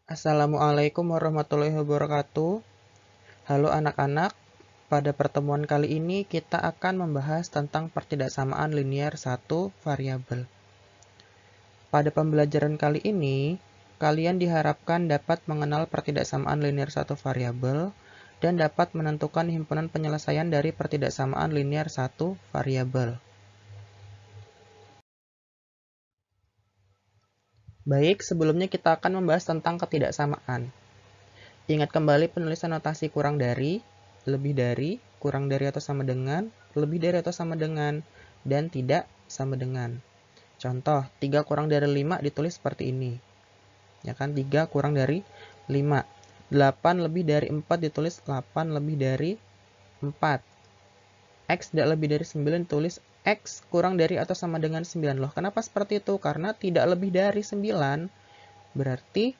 Assalamualaikum warahmatullahi wabarakatuh. Halo anak-anak, pada pertemuan kali ini kita akan membahas tentang pertidaksamaan linier satu variabel. Pada pembelajaran kali ini, kalian diharapkan dapat mengenal pertidaksamaan linier satu variabel dan dapat menentukan himpunan penyelesaian dari pertidaksamaan linier satu variabel. Baik, sebelumnya kita akan membahas tentang ketidaksamaan. Ingat kembali penulisan notasi kurang dari, lebih dari, kurang dari atau sama dengan, lebih dari atau sama dengan, dan tidak sama dengan. Contoh, 3 kurang dari 5 ditulis seperti ini. Ya kan, 3 kurang dari 5. 8 lebih dari 4 ditulis 8 lebih dari 4. X tidak lebih dari 9 ditulis X kurang dari atau sama dengan 9. Loh, kenapa seperti itu? Karena tidak lebih dari 9, berarti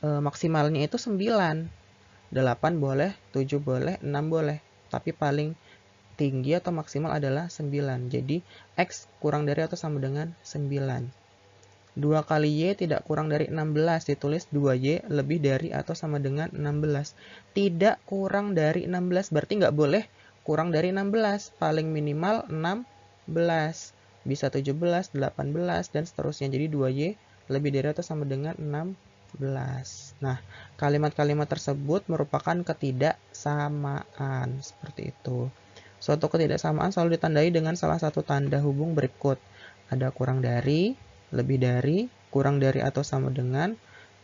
maksimalnya itu 9. 8 boleh, 7 boleh, 6 boleh. Tapi paling tinggi atau maksimal adalah 9. Jadi, X kurang dari atau sama dengan 9. 2 kali Y tidak kurang dari 16. Ditulis 2Y lebih dari atau sama dengan 16. Tidak kurang dari 16. Berarti nggak boleh kurang dari 16. Paling minimal 16. Bisa 17, 18, dan seterusnya. Jadi 2Y lebih dari atau sama dengan 16. Nah, kalimat-kalimat tersebut merupakan ketidaksamaan. Seperti itu. Suatu ketidaksamaan selalu ditandai dengan salah satu tanda hubung berikut. Ada kurang dari, lebih dari, kurang dari atau sama dengan,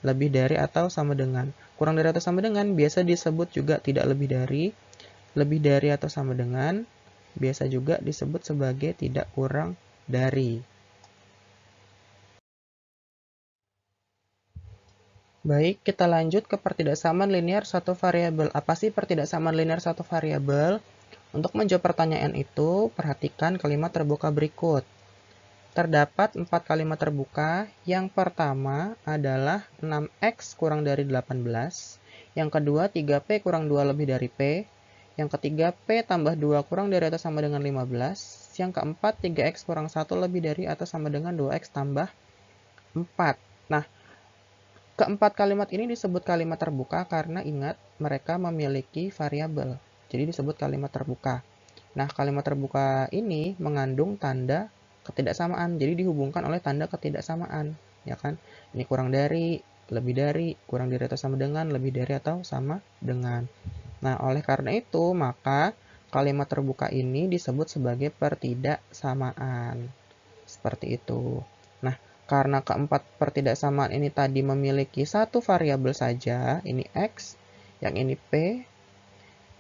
lebih dari atau sama dengan. Kurang dari atau sama dengan biasa disebut juga tidak lebih dari atau sama dengan, biasa juga disebut sebagai tidak kurang dari. Baik, kita lanjut ke pertidaksamaan linear satu variabel. Apa sih pertidaksamaan linear satu variabel? Untuk menjawab pertanyaan itu, perhatikan kalimat terbuka berikut. Terdapat 4 kalimat terbuka. Yang pertama adalah 6x kurang dari 18. Yang kedua 3p kurang 2 lebih dari p. Yang ketiga p tambah 2 kurang dari atau sama dengan 15. Yang keempat 3x kurang 1 lebih dari atau sama dengan 2x tambah 4. Nah, keempat kalimat ini disebut kalimat terbuka karena ingat mereka memiliki variabel. Jadi disebut kalimat terbuka. Nah, kalimat terbuka ini mengandung tanda ketidaksamaan. Jadi dihubungkan oleh tanda ketidaksamaan, ya kan? Ini kurang dari, lebih dari, kurang dari atau sama dengan, lebih dari atau sama dengan. Nah, oleh karena itu, maka kalimat terbuka ini disebut sebagai pertidaksamaan. Seperti itu. Nah, karena keempat pertidaksamaan ini tadi memiliki satu variabel saja, ini X, yang ini P,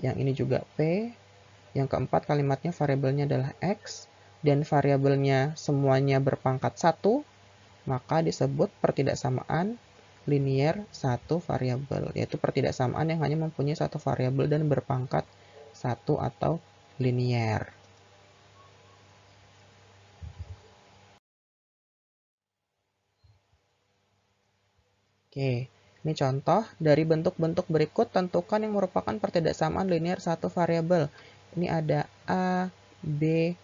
yang ini juga P, yang keempat kalimatnya variabelnya adalah X, dan variabelnya semuanya berpangkat 1, maka disebut pertidaksamaan linier satu variabel, yaitu pertidaksamaan yang hanya mempunyai satu variabel dan berpangkat 1 atau linier. Oke, ini contoh dari bentuk-bentuk berikut tentukan yang merupakan pertidaksamaan linier satu variabel. Ini ada A, B,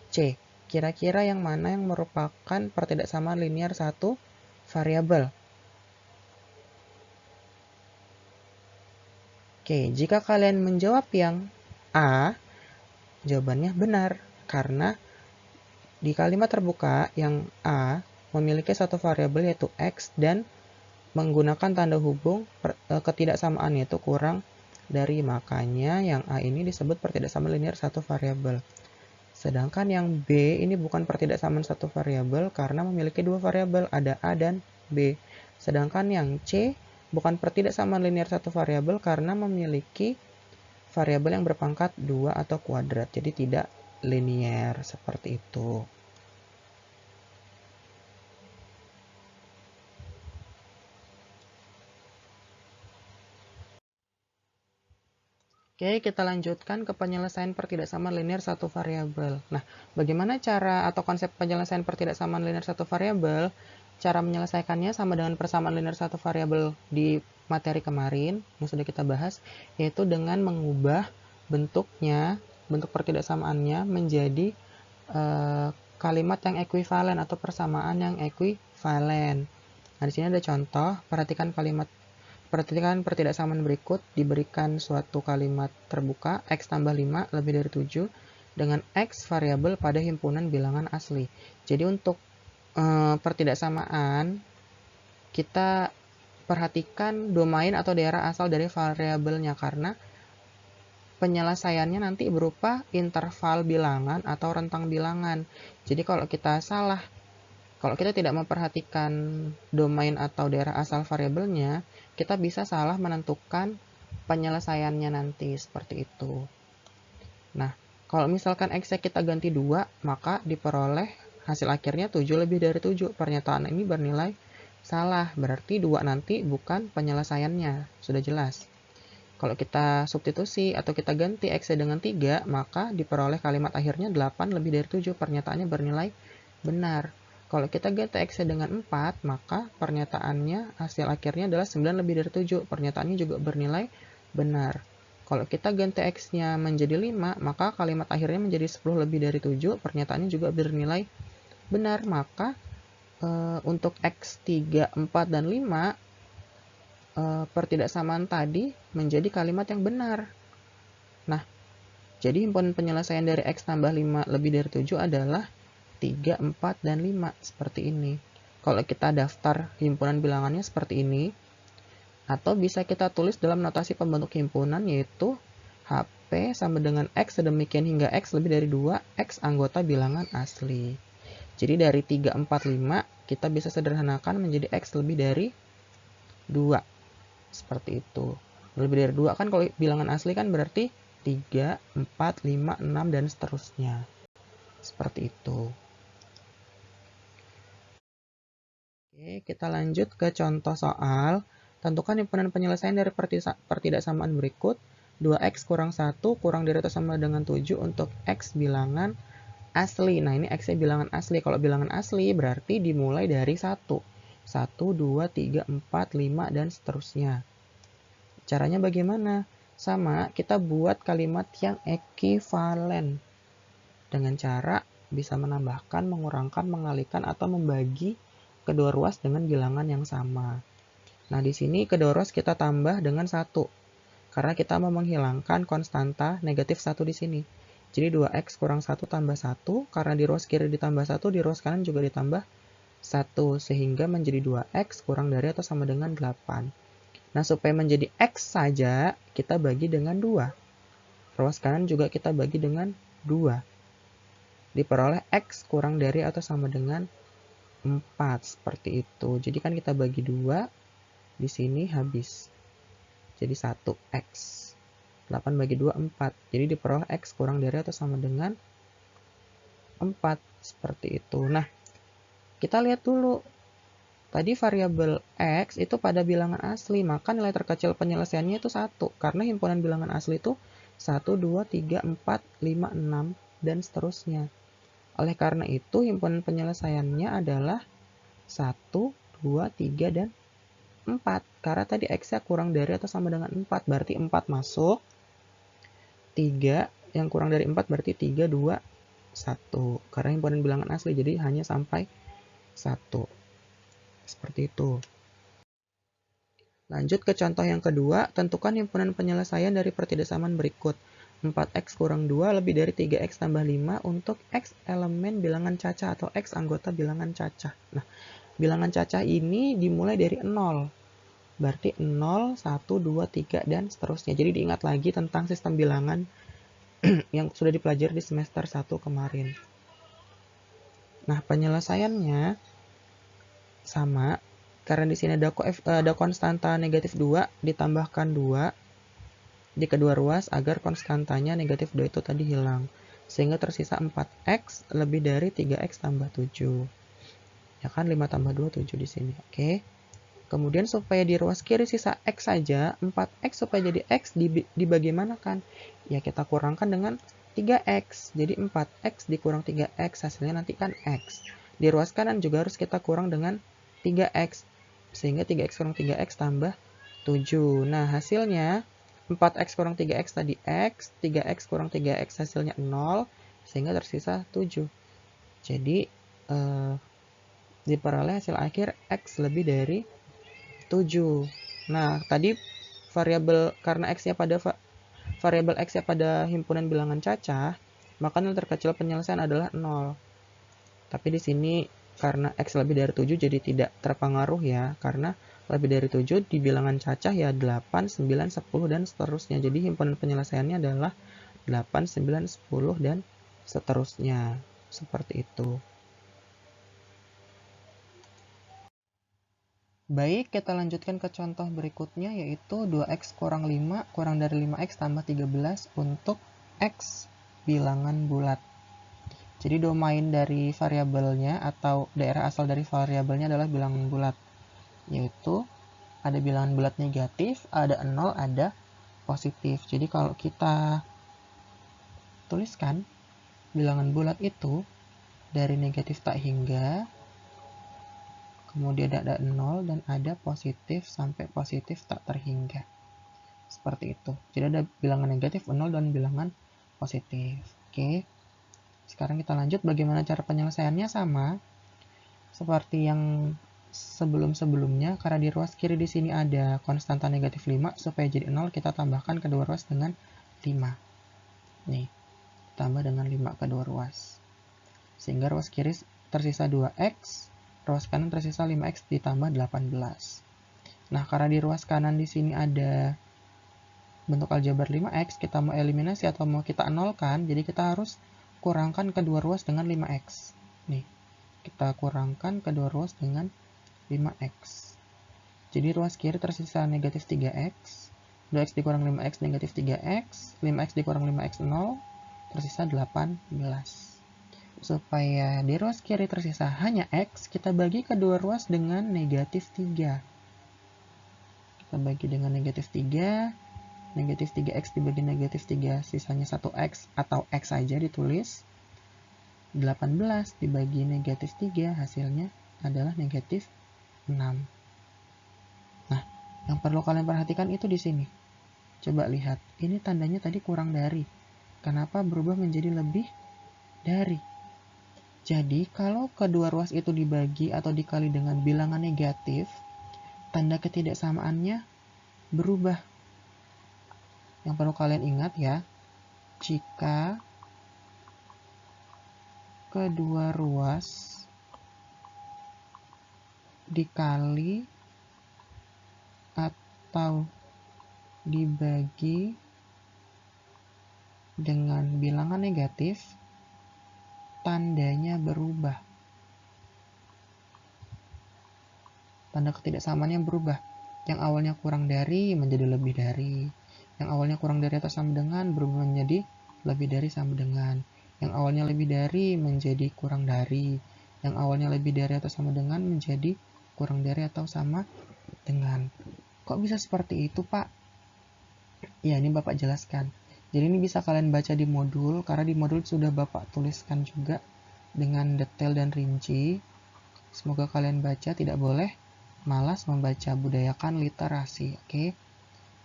C. Kira-kira yang mana yang merupakan pertidaksamaan linier satu variabel? Oke, jika kalian menjawab yang A, jawabannya benar. Karena di kalimat terbuka yang A memiliki satu variabel yaitu X dan menggunakan tanda hubung ketidaksamaan yaitu kurang dari, makanya yang A ini disebut pertidaksamaan linier satu variabel. Sedangkan yang B ini bukan pertidaksamaan satu variabel karena memiliki dua variabel, ada A dan B. Sedangkan yang C bukan pertidaksamaan linier satu variabel karena memiliki variabel yang berpangkat 2 atau kuadrat, jadi tidak linier seperti itu. Oke, kita lanjutkan ke penyelesaian pertidaksamaan linier satu variabel. Nah, bagaimana cara atau konsep penyelesaian pertidaksamaan linier satu variabel? Cara menyelesaikannya sama dengan persamaan linier satu variabel di materi kemarin yang sudah kita bahas, yaitu dengan mengubah bentuknya, bentuk pertidaksamaannya menjadi kalimat yang ekuivalen atau persamaan yang ekuivalen. Nah, di sini ada contoh, perhatikan kalimat Perhatikan pertidaksamaan berikut, diberikan suatu kalimat terbuka, X tambah 5 lebih dari 7, dengan X variabel pada himpunan bilangan asli. Jadi untuk pertidaksamaan, kita perhatikan domain atau daerah asal dari variabelnya, karena penyelesaiannya nanti berupa interval bilangan atau rentang bilangan. Jadi kalau kita tidak memperhatikan domain atau daerah asal variabelnya, kita bisa salah menentukan penyelesaiannya nanti, seperti itu. Nah, kalau misalkan X-nya kita ganti 2, maka diperoleh hasil akhirnya 7 lebih dari 7. Pernyataan ini bernilai salah, berarti 2 nanti bukan penyelesaiannya, sudah jelas. Kalau kita substitusi atau kita ganti X-nya dengan 3, maka diperoleh kalimat akhirnya 8 lebih dari 7. Pernyataannya bernilai benar. Kalau kita ganti X-nya dengan 4, maka pernyataannya hasil akhirnya adalah 9 lebih dari 7. Pernyataannya juga bernilai benar. Kalau kita ganti X-nya menjadi 5, maka kalimat akhirnya menjadi 10 lebih dari 7. Pernyataannya juga bernilai benar. Maka untuk X 3, 4, dan 5, pertidaksamaan tadi menjadi kalimat yang benar. Nah, jadi himpunan penyelesaian dari X tambah 5 lebih dari 7 adalah 3, 4, dan 5, seperti ini. Kalau kita daftar himpunan bilangannya seperti ini, atau bisa kita tulis dalam notasi pembentuk himpunan, yaitu HP sama dengan X sedemikian hingga X lebih dari 2, X anggota bilangan asli. Jadi dari 3, 4, 5, kita bisa sederhanakan menjadi X lebih dari 2. Seperti itu. Lebih dari 2 kan kalau bilangan asli kan berarti 3, 4, 5, 6, dan seterusnya. Seperti itu. Oke, kita lanjut ke contoh soal. Tentukan himpunan penyelesaian dari pertidaksamaan berikut. 2x kurang 1 kurang dari atau sama dengan 7 untuk x bilangan asli. Nah, ini x-nya bilangan asli. Kalau bilangan asli berarti dimulai dari 1. 1, 2, 3, 4, 5, dan seterusnya. Caranya bagaimana? Sama, kita buat kalimat yang ekivalen. Dengan cara bisa menambahkan, mengurangkan, mengalihkan, atau membagi kedua ruas dengan bilangan yang sama. Nah, di sini kedua ruas kita tambah dengan 1. Karena kita mau menghilangkan konstanta negatif 1 di sini. Jadi 2x kurang 1 tambah 1, karena di ruas kiri ditambah 1, di ruas kanan juga ditambah 1, sehingga menjadi 2x kurang dari atau sama dengan 8. Nah, supaya menjadi x saja, kita bagi dengan 2. Ruas kanan juga kita bagi dengan 2. Diperoleh x kurang dari atau sama dengan 4, seperti itu. Jadi kan kita bagi 2, di sini habis. Jadi 1x. 8 bagi 2, 4. Jadi diperoleh x kurang dari atau sama dengan 4, seperti itu. Nah, kita lihat dulu. Tadi variabel x itu pada bilangan asli, maka nilai terkecil penyelesaiannya itu 1. Karena himpunan bilangan asli itu 1, 2, 3, 4, 5, 6, dan seterusnya. Oleh karena itu, himpunan penyelesaiannya adalah 1, 2, 3, dan 4. Karena tadi x-nya kurang dari atau sama dengan 4, berarti 4 masuk. 3 yang kurang dari 4 berarti 3, 2, 1. Karena himpunan bilangan asli, jadi hanya sampai 1. Seperti itu. Lanjut ke contoh yang kedua, tentukan himpunan penyelesaian dari pertidaksamaan berikut. 4x kurang 2 lebih dari 3x tambah 5 untuk x elemen bilangan cacah atau x anggota bilangan cacah. Nah, bilangan cacah ini dimulai dari 0. Berarti 0, 1, 2, 3, dan seterusnya. Jadi diingat lagi tentang sistem bilangan yang sudah dipelajari di semester 1 kemarin. Nah, penyelesaiannya sama. Karena di sini ada konstanta negatif 2, ditambahkan 2 di kedua ruas agar konstantanya negatif 2 itu tadi hilang. Sehingga tersisa 4x lebih dari 3x tambah 7. Ya kan, 5 tambah 2, 7 di sini. Oke. Kemudian supaya di ruas kiri sisa x saja, 4x supaya jadi x dibagaimanakan? Ya kita kurangkan dengan 3x. Jadi 4x dikurang 3x, hasilnya nanti kan x. Di ruas kanan juga harus kita kurang dengan 3x. Sehingga 3x kurang 3x tambah 7. Nah, hasilnya 4x kurang 3x tadi x, 3x kurang 3x hasilnya 0, sehingga tersisa 7. Jadi, diperoleh hasil akhir x lebih dari 7. Nah, tadi variabel karena x-nya pada variabel x-nya pada himpunan bilangan cacah, maka nilai terkecil penyelesaian adalah 0. Tapi di sini karena x lebih dari 7 jadi tidak terpengaruh ya, karena lebih dari 7 di bilangan cacah ya 8, 9, 10 dan seterusnya. Jadi himpunan penyelesaiannya adalah 8, 9, 10 dan seterusnya. Seperti itu. Baik, kita lanjutkan ke contoh berikutnya, yaitu 2x kurang 5 kurang dari 5x tambah 13 untuk x bilangan bulat. Jadi domain dari variabelnya atau daerah asal dari variabelnya adalah bilangan bulat, yaitu ada bilangan bulat negatif, ada 0, ada positif. Jadi kalau kita tuliskan bilangan bulat itu dari negatif tak hingga, kemudian ada 0 dan ada positif sampai positif tak terhingga. Seperti itu. Jadi ada bilangan negatif 0 dan bilangan positif. Oke. Sekarang kita lanjut bagaimana cara penyelesaiannya. Sama seperti yang sebelum-sebelumnya, karena di ruas kiri di sini ada konstanta negatif 5, supaya jadi 0 kita tambahkan kedua ruas dengan 5. Nih, tambah dengan 5 kedua ruas. Sehingga ruas kiri tersisa 2x, ruas kanan tersisa 5x ditambah 18. Nah, karena di ruas kanan di sini ada bentuk aljabar 5x, kita mau eliminasi atau mau kita nolkan, jadi kita harus kurangkan kedua ruas dengan 5x. Nih, kita kurangkan kedua ruas dengan 5x. Jadi ruas kiri tersisa negatif 3x, 2x dikurang 5x negatif 3x, 5x dikurang 5x 0, tersisa 18. Supaya di ruas kiri tersisa hanya x, kita bagi kedua ruas dengan negatif 3. Kita bagi dengan negatif 3, negatif 3x dibagi negatif 3, sisanya 1x atau x saja ditulis. 18 dibagi negatif 3, hasilnya adalah negatif 6. Nah, yang perlu kalian perhatikan itu di sini. Coba lihat, ini tandanya tadi kurang dari. Kenapa berubah menjadi lebih dari? Jadi, kalau kedua ruas itu dibagi atau dikali dengan bilangan negatif, tanda ketidaksamaannya berubah. Yang perlu kalian ingat ya, jika kedua ruas dikali atau dibagi dengan bilangan negatif, tandanya berubah. Tanda ketidaksamaannya berubah. Yang awalnya kurang dari menjadi lebih dari. Yang awalnya kurang dari atau sama dengan berubah menjadi lebih dari sama dengan. Yang awalnya lebih dari menjadi kurang dari. Yang awalnya lebih dari atau sama dengan menjadi kurang dari atau sama dengan. Kok bisa seperti itu, Pak? Ya, ini Bapak jelaskan. Jadi ini bisa kalian baca di modul, karena di modul sudah Bapak tuliskan juga dengan detail dan rinci. Semoga kalian baca, tidak boleh malas membaca, budayakan literasi. Oke.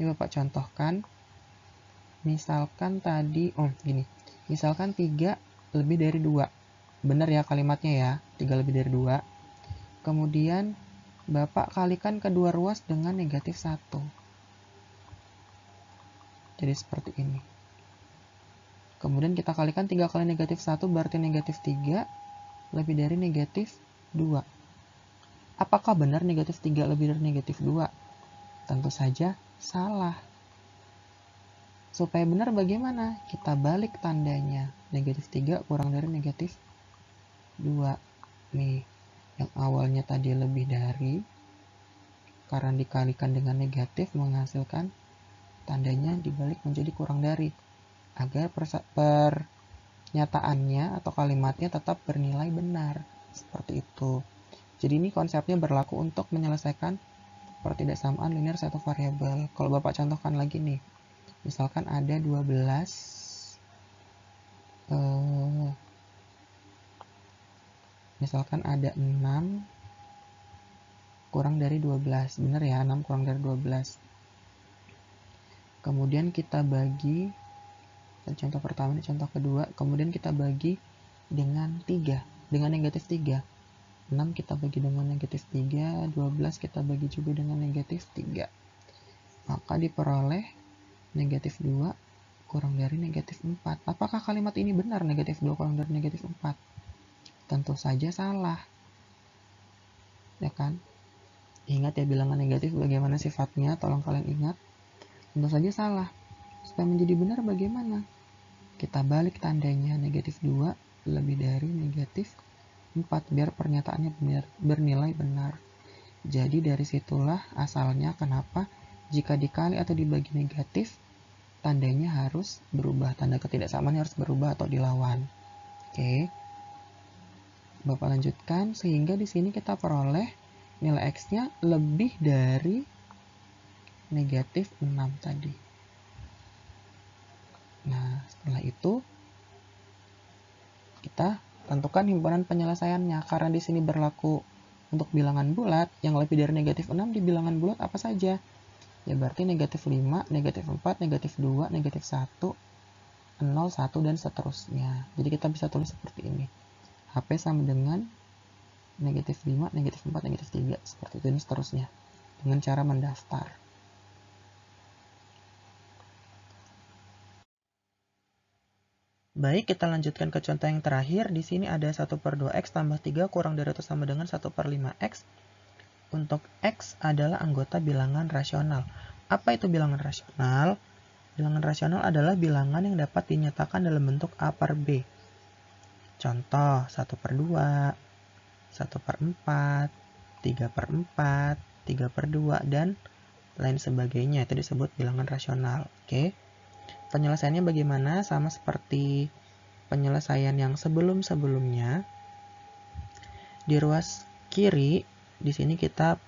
Ini Bapak contohkan. Misalkan tadi, gini. Misalkan 3 lebih dari 2. Benar ya kalimatnya ya, 3 lebih dari 2. Kemudian Bapak kalikan kedua ruas dengan negatif 1. Jadi seperti ini. Kemudian kita kalikan 3 kali negatif 1 berarti negatif 3 lebih dari negatif 2. Apakah benar negatif 3 lebih dari negatif 2? Tentu saja salah. Supaya benar bagaimana? Kita balik tandanya. Negatif 3 kurang dari negatif 2. Nih, yang awalnya tadi lebih dari, karena dikalikan dengan negatif menghasilkan tandanya dibalik menjadi kurang dari. Agar pernyataannya atau kalimatnya tetap bernilai benar. Seperti itu. Jadi ini konsepnya berlaku untuk menyelesaikan pertidaksamaan linear satu variabel. Kalau Bapak contohkan lagi nih. Misalkan ada 12 misalkan ada 6 kurang dari 12. Benar ya, 6 kurang dari 12. Kemudian kita bagi, contoh pertama ini contoh kedua, kemudian kita bagi dengan 3, dengan negatif 3. 6 kita bagi dengan negatif 3, 12 kita bagi juga dengan negatif 3. maka diperoleh negatif 2 kurang dari negatif 4. Apakah kalimat ini benar negatif 2 kurang dari negatif 4? Tentu saja salah. Ya kan? Ingat ya bilangan negatif bagaimana sifatnya, tolong kalian ingat. Tentu saja salah. Supaya menjadi benar bagaimana? Kita balik tandanya, negatif 2 lebih dari negatif 4 biar pernyataannya bernilai benar. Jadi dari situlah asalnya kenapa jika dikali atau dibagi negatif, tandanya harus berubah. Tanda ketidaksamaan harus berubah atau dilawan. Oke. Bapak lanjutkan sehingga di sini kita peroleh nilai X-nya lebih dari negatif 6 tadi. Nah, setelah itu kita tentukan himpunan penyelesaiannya. Karena di sini berlaku untuk bilangan bulat, yang lebih dari negatif 6 di bilangan bulat apa saja? Ya berarti negatif 5, negatif 4, negatif 2, negatif 1, 0, 1, dan seterusnya. Jadi kita bisa tulis seperti ini. HP sama dengan negatif 5, negatif 4, negatif 3. Seperti itu dan seterusnya. Dengan cara mendaftar. Baik, kita lanjutkan ke contoh yang terakhir. Di sini ada 1/2x tambah 3 kurang dari atau sama dengan 1/5x. Untuk X adalah anggota bilangan rasional. Apa itu bilangan rasional? Bilangan rasional adalah bilangan yang dapat dinyatakan dalam bentuk A per B. Contoh, 1/2, 1/4, 3/4, 3/2, dan lain sebagainya. Itu disebut bilangan rasional. Oke. Penyelesaiannya bagaimana? Sama seperti penyelesaian yang sebelum-sebelumnya. Di ruas kiri, di sini kita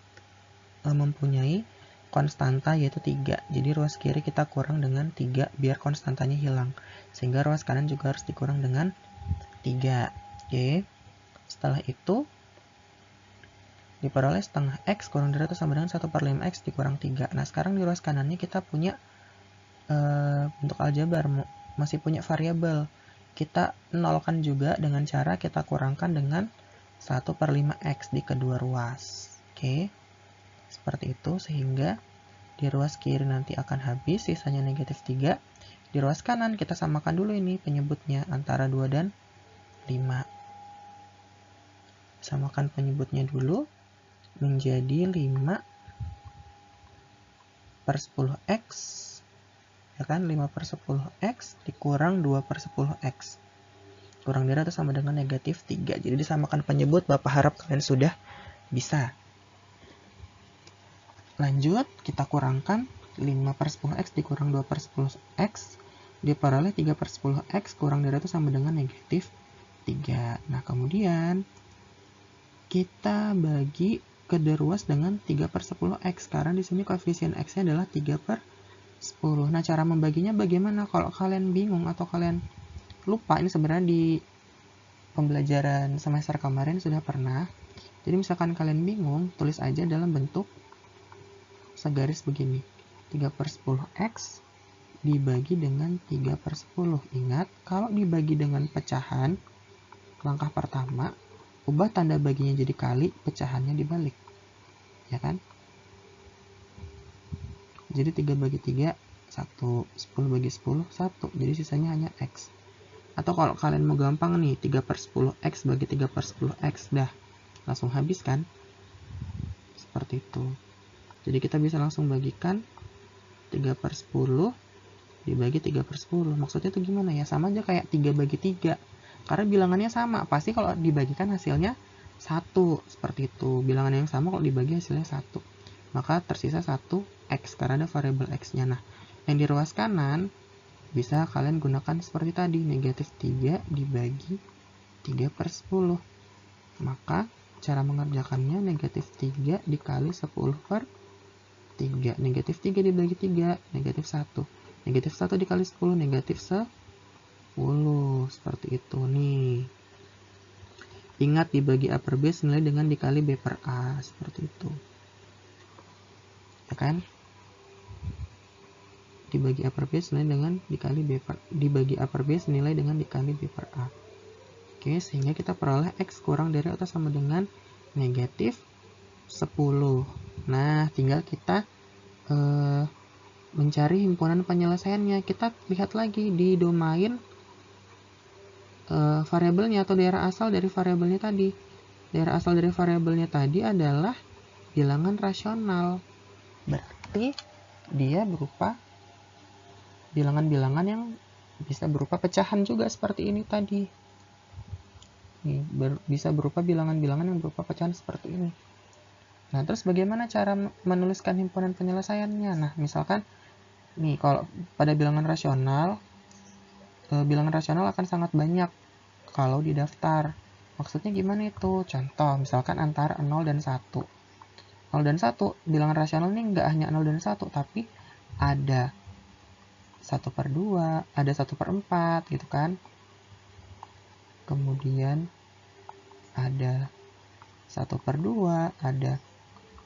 mempunyai konstanta yaitu 3. Jadi ruas kiri kita kurang dengan 3 biar konstantanya hilang. Sehingga ruas kanan juga harus dikurang dengan 3. Oke. Setelah itu diperoleh setengah X kurang dari atau sama dengan 1/5X dikurang 3. Nah, sekarang di ruas kanannya kita punya bentuk aljabar, masih punya variabel. Kita nolkan juga dengan cara kita kurangkan dengan 1/5X di kedua ruas. Oke. Seperti itu, sehingga di ruas kiri nanti akan habis, sisanya negatif 3. Di ruas kanan kita samakan dulu ini penyebutnya antara 2 dan 5. Samakan penyebutnya dulu menjadi 5/10x, ya kan, 5/10x dikurang 2/10x. Kurang dari atau sama dengan negatif 3. Jadi disamakan penyebut, Bapak harap kalian sudah bisa. Lanjut, kita kurangkan 5/10x dikurang 2/10x diperoleh 3/10x kurang dari atau sama dengan negatif 3. Nah, kemudian kita bagi kedua ruas dengan 3/10x karena di sini koefisien x-nya adalah 3/10. Nah, cara membaginya bagaimana? Kalau kalian bingung atau kalian lupa, ini sebenarnya di pembelajaran semester kemarin sudah pernah. Jadi misalkan kalian bingung, tulis aja dalam bentuk segaris begini. 3/10x dibagi dengan 3/10. Ingat, kalau dibagi dengan pecahan, langkah pertama, ubah tanda baginya jadi kali, pecahannya dibalik. Ya kan? Jadi 3 bagi 3, 1. 10 bagi 10, 1. Jadi sisanya hanya X. Atau kalau kalian mau gampang nih, 3/10x bagi 3/10x. Dah, langsung habis kan? Seperti itu. Jadi kita bisa langsung bagikan 3/10 dibagi 3/10. Maksudnya itu gimana ya? Sama aja kayak 3 bagi 3. Karena bilangannya sama. Pasti kalau dibagikan hasilnya 1. Seperti itu. Bilangan yang sama kalau dibagi hasilnya 1. Maka tersisa 1x karena ada variabel x-nya. Nah, yang di ruas kanan bisa kalian gunakan seperti tadi. Negatif 3 dibagi 3/10. Maka cara mengerjakannya negatif 3 dikali 10/3. Negatif 3 dibagi 3, negatif 1. Negatif 1 dikali 10, negatif 10. Seperti itu nih. Ingat dibagi A per B senilai dengan dikali B per A. Seperti itu. Ya kan? Dibagi A per B senilai dengan dibagi A per B senilai dengan dikali B per A. Oke, sehingga kita peroleh X kurang dari atau sama dengan negatif 10. Nah, tinggal kita mencari himpunan penyelesaiannya. Kita lihat lagi di domain variabelnya atau daerah asal dari variabelnya tadi. Daerah asal dari variabelnya tadi adalah bilangan rasional. Berarti dia berupa bilangan-bilangan yang bisa berupa pecahan juga seperti ini tadi. Nih, bisa berupa bilangan-bilangan yang berupa pecahan seperti ini. Nah, terus bagaimana cara menuliskan himpunan penyelesaiannya? Nah, misalkan nih kalau pada bilangan rasional akan sangat banyak kalau di daftar. Maksudnya gimana itu? Contoh, misalkan antara 0 dan 1. 0 dan 1, bilangan rasional ini nggak hanya 0 dan 1, tapi ada 1/2, ada 1/4 gitu kan. Kemudian ada 1/2, ada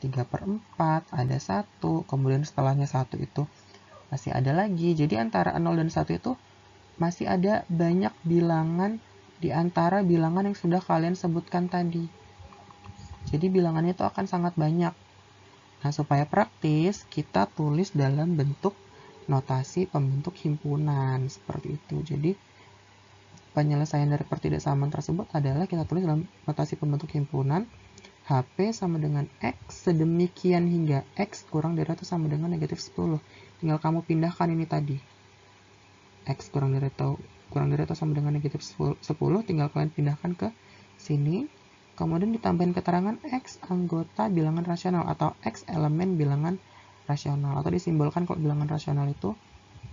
3/4, ada 1, kemudian setelahnya 1 itu masih ada lagi. Jadi antara 0 dan 1 itu masih ada banyak bilangan di antara bilangan yang sudah kalian sebutkan tadi. Jadi bilangannya itu akan sangat banyak. Nah, supaya praktis, kita tulis dalam bentuk notasi pembentuk himpunan. Seperti itu. Jadi, penyelesaian dari pertidaksamaan tersebut adalah kita tulis dalam notasi pembentuk himpunan. HP sama dengan X sedemikian hingga X kurang dari atau sama dengan negatif 10. Tinggal kamu pindahkan ini tadi. X kurang dari atau sama dengan negatif 10, tinggal kalian pindahkan ke sini. Kemudian ditambahin keterangan X anggota bilangan rasional atau X elemen bilangan rasional. Atau disimbolkan kalau bilangan rasional itu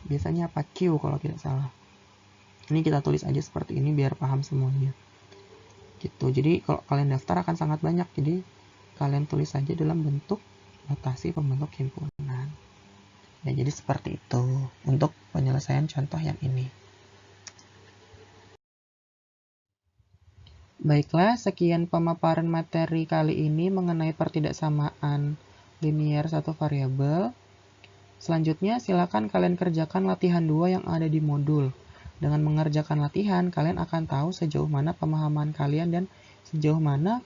biasanya apa? Q kalau tidak salah. Ini kita tulis aja seperti ini biar paham semuanya. Gitu. Jadi kalau kalian daftar akan sangat banyak. Jadi kalian tulis saja dalam bentuk notasi pembentuk himpunan. Ya, jadi seperti itu untuk penyelesaian contoh yang ini. Baiklah, sekian pemaparan materi kali ini mengenai pertidaksamaan linier satu variabel. Selanjutnya, silakan kalian kerjakan latihan 2 yang ada di modul. Dengan mengerjakan latihan, kalian akan tahu sejauh mana pemahaman kalian dan sejauh mana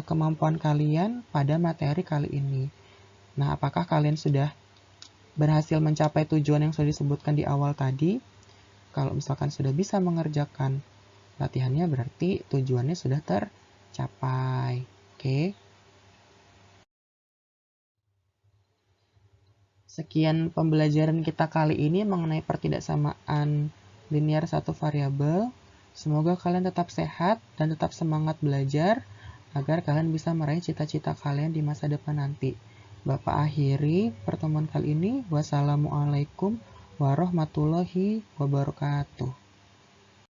kemampuan kalian pada materi kali ini. Nah, apakah kalian sudah berhasil mencapai tujuan yang sudah disebutkan di awal tadi? Kalau misalkan sudah bisa mengerjakan latihannya, berarti tujuannya sudah tercapai. Oke. Sekian pembelajaran kita kali ini mengenai pertidaksamaan linier satu variabel. Semoga kalian tetap sehat dan tetap semangat belajar agar kalian bisa meraih cita-cita kalian di masa depan nanti. Bapak akhiri pertemuan kali ini. Wassalamualaikum warahmatullahi wabarakatuh.